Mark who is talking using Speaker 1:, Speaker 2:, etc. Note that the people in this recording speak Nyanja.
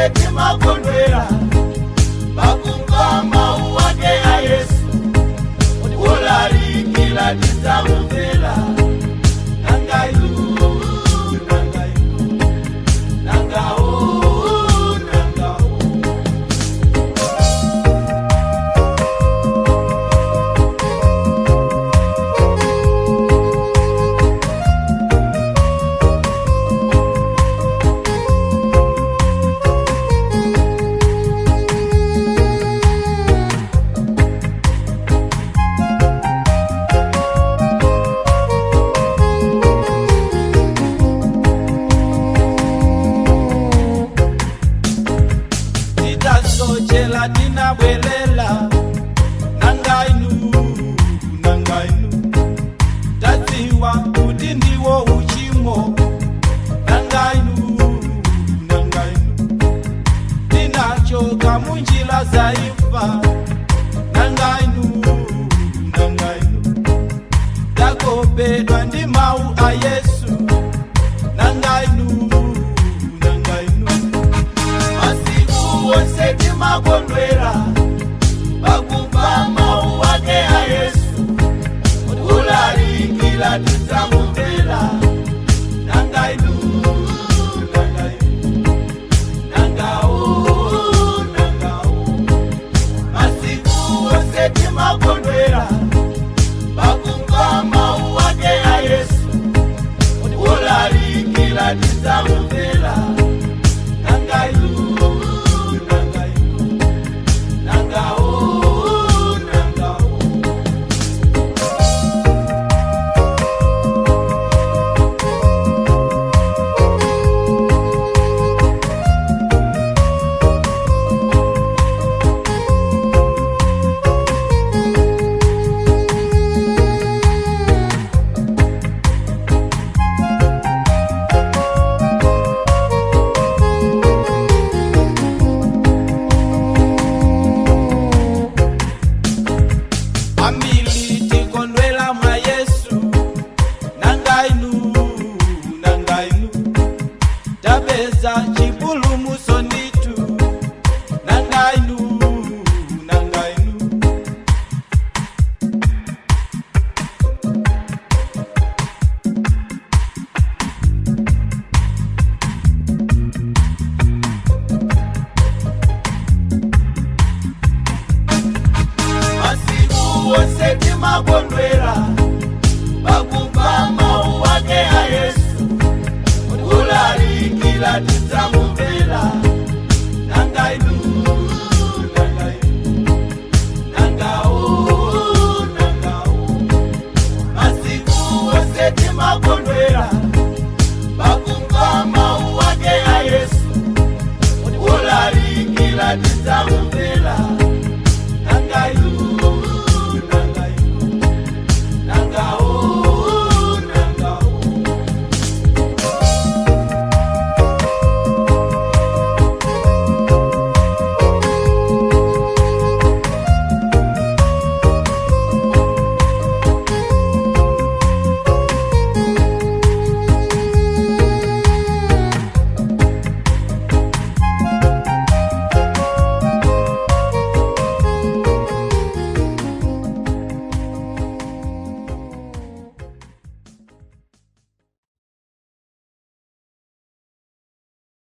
Speaker 1: wose timakondwela pakumva mau wake a Yesu ulalikila tisamumvela nangayu sochela tina bwelela nangainu taziwa kuti ndiwo uchimo nangainu tinachoka munjila zaifa nangainu takopedwa ndi mau a Yesu nangainu wose timakondwela pakumva mau wake a Yesu ulalikila tisamumvela nangainu masiku wose timakondwela pakumva mau wake a Yesu ulalikila tisamumvela nangainu Ambiri Timakondwela mwa Yesu nangainu tabeza chipulumuso nditu nangainu wose timakondwela pakumva mau wake a Yesu ulalikila tisamumvela nangainu masiku wose timakondwela pakumva mau wake a Yesu ulalikila tisamumvela